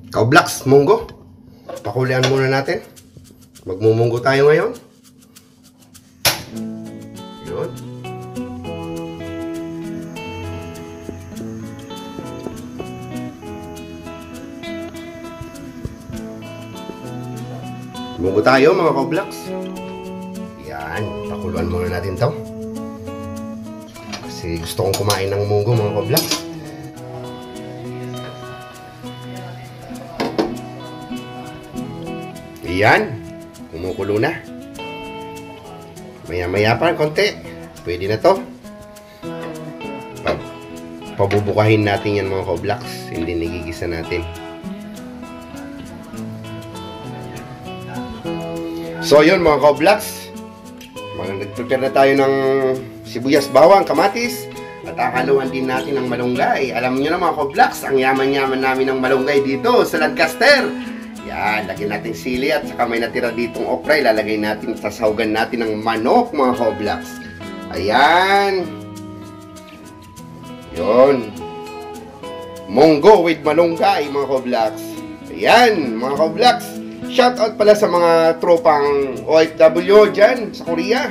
Kaoblaks, munggo. Pakulian muna natin. Magmumunggo tayo ngayon. Yun. Munggo tayo mga kaoblaks. Yan, pakuluan muna natin to. Kasi gusto kong kumain ng munggo mga kaoblaks. Yan, kumukulo na. Maya-maya pa konti. Pwede na to. Pabubukahin natin yan mga kaoblaks. Hindi nagigisa natin. So yun mga kaoblaks, nag-prepare na tayo ng sibuyas, bawang, kamatis, at akaluan din natin ng malunggay. Alam niyo na mga kaoblaks, ang yaman-yaman namin ng malunggay dito sa Lancaster. Yan, lagyan natin sili at saka may natira ditong okra, ilalagay natin, sasahugan natin ng manok mga kaoblaks. Ayan. Yun. Munggo with malunggay mga kaoblaks. Ayan mga kaoblaks. Shoutout pala sa mga tropang OFW dyan sa Korea.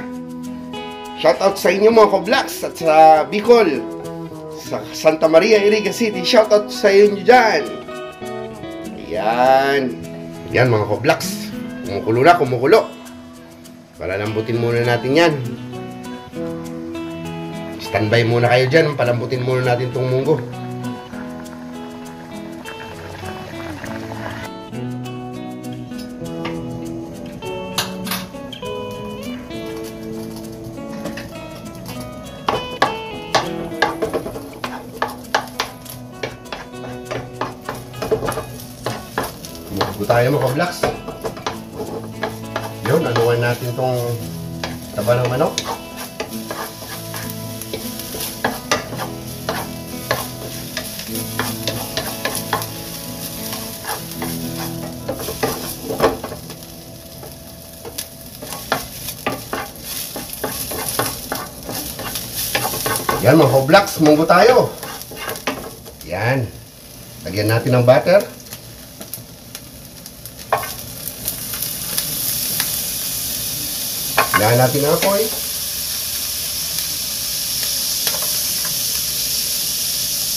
Shoutout sa inyo mga kaoblaks at sa Bicol, sa Santa Maria, Iriga City. Shoutout sa inyo dyan. Ayan. Yan mga kaoblaks. Kumukulo na, kumukulo. Palambutin muna natin yan. Standby muna kayo dyan. Palambutin muna natin itong munggo. Kumukulo tayo mga kaoblaks. Yun, anuan natin itong taba ng manok. Yan mga kaoblaks, munggo tayo. Yan. Lagyan natin ng butter. Lagyan natin ng apoy.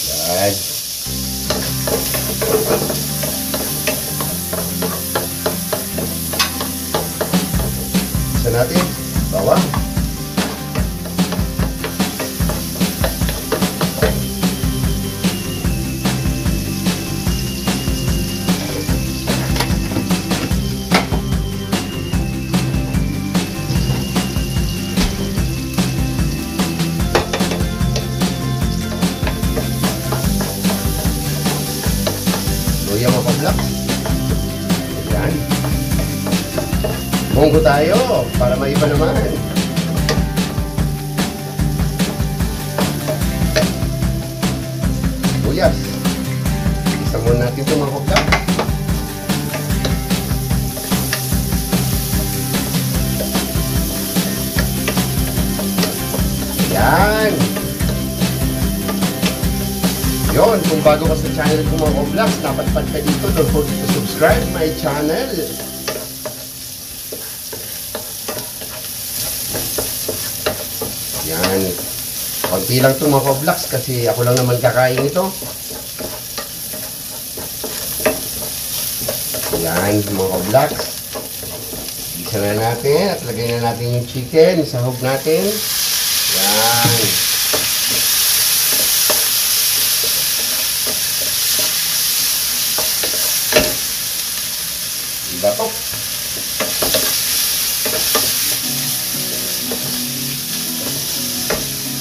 Yan. Isa natin. Bawang. Luya mga kaoblaks. Ayan. Munggo tayo para maiba naman. Luyas. Isa muna natin ito mga kaoblaks. Ayan. Yon, kung bago ka sa channel ko mga kaoblaks, dapat pad ka dito, don't forget to subscribe my channel. Yan. Konti lang ito mga kaoblaks kasi ako lang naman kakain ito. Yan mga kaoblaks. Isa na natin at lagay na natin yung chicken, isahog natin. Yan. Diba to?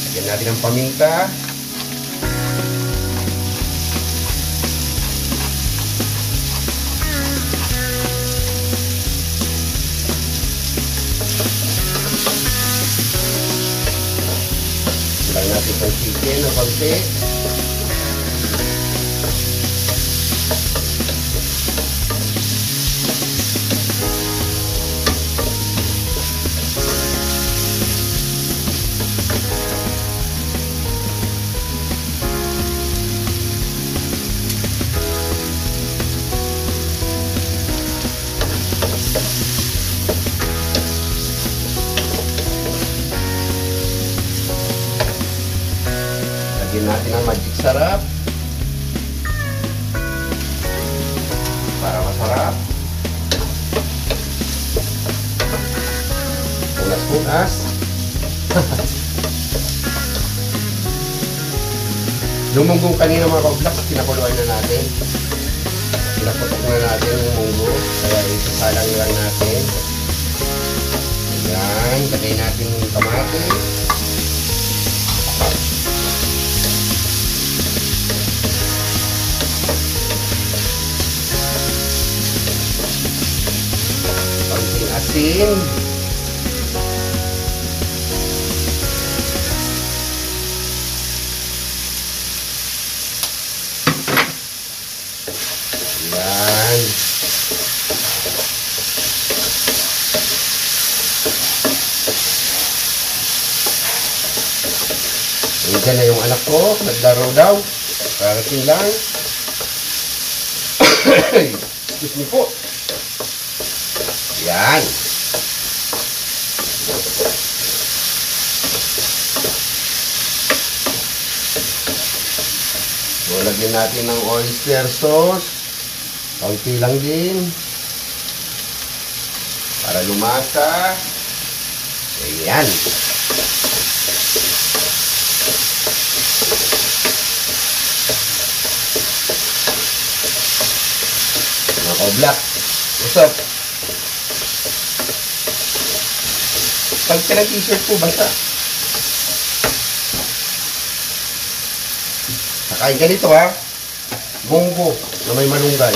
Lagyan natin ang paminta. Lagyan natin itong chicken na konti. Lagyan natin ang magic sarap. Para masarap. Punas-punas. Yung munggong kanina mga ka-vlogs, pinakuluan na natin. Pinaputok na natin yung munggo. Kaya isasalang lang natin. Ayan, lagay natin yung kamatis. Konting asin. Ayan. Nandiyan na yung anak ko, naglaro daw. Parating lang. Excuse me po. Yan. So, lagyan natin ng oyster sauce. Kaunti lang din. Para lumasa. Ayan. Mga ka-vlog, what's up? Pag ka ng t-shirt po, basta. Nakain ka nito ha. Munggo na may malunggay.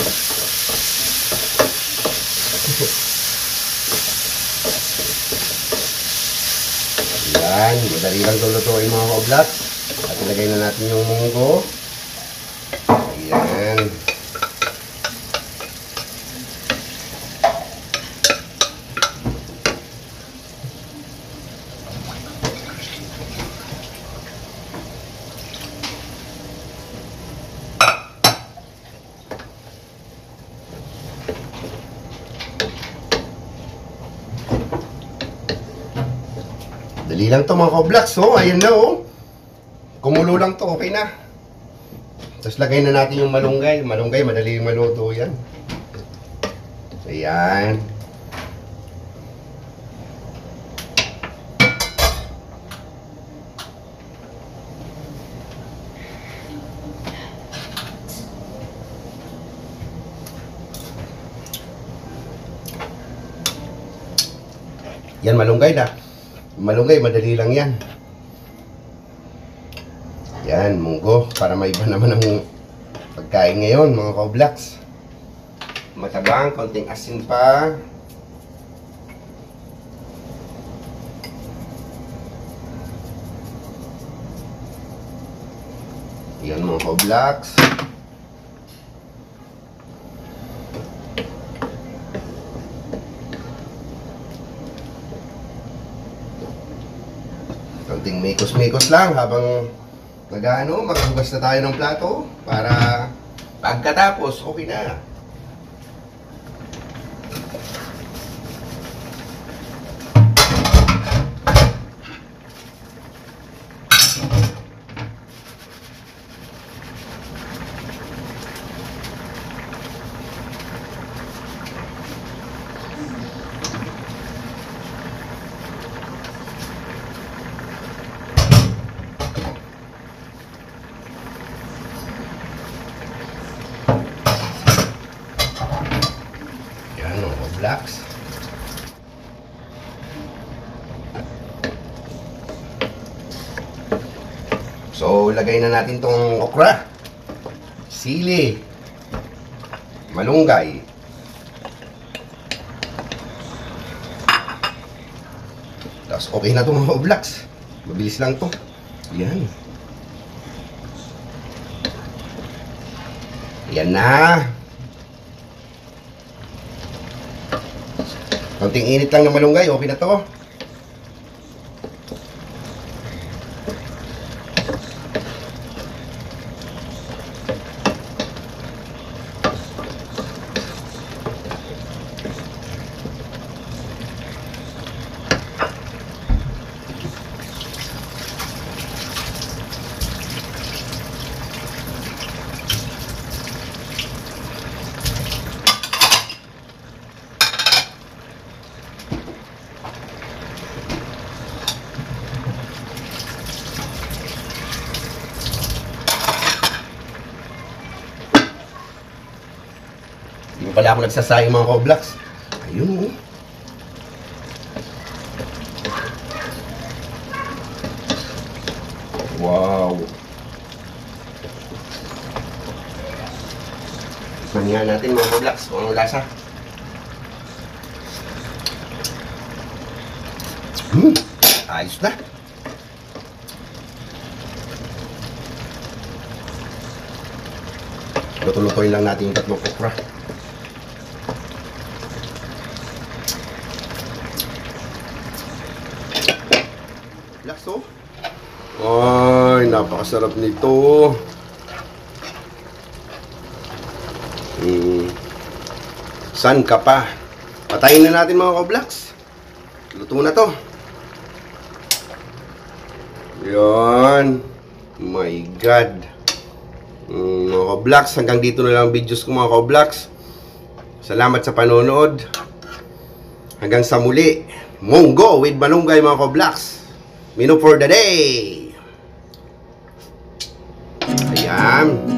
Yan, madali lang lulutuin mga ka-vlog. At ilagay na natin yung munggo. Ayan. Dali lang to mga ka-vlogs, oh. Ayan na, oh. Kumulo lang to, okay na. Tapos lagay na natin yung malunggay. Malunggay, madali yung maluto yan. Ayan. Yan, malunggay na. Malunggay, madali lang yan. Yan, munggo. Para maiba naman ang pagkain ngayon, mga ka-vlogs. Matabang, konting asin pa. Yan, mga ka-vlogs. Konting mikos-mikos lang habang maghugas na tayo ng plato para pagkatapos, okay na. Blacks. So, lagay na natin tong okra, sili, malunggay. Tapos, okay na itong mga blacks. Mabilis lang to. Yan. Yan na. Konting init lang ng malunggay, okay na to. pala ako nagsasayang mga Koblax. Ayun oh. Wow. Manihan natin mga Koblax kung anong lasa. Ayos na. Luto-lutoin lang natin yung tatlong okra. Laso. Ay, napakasarap nito. San ka pa? Patayin na natin mga Koblax. Luto na to. Yan. My God. Mga Koblax, hanggang dito na lang ang videos ko mga Koblax. Salamat sa panonood. Hanggang sa muli. Monggo with Malunggay mga Koblax. Menu for the day. Ayan.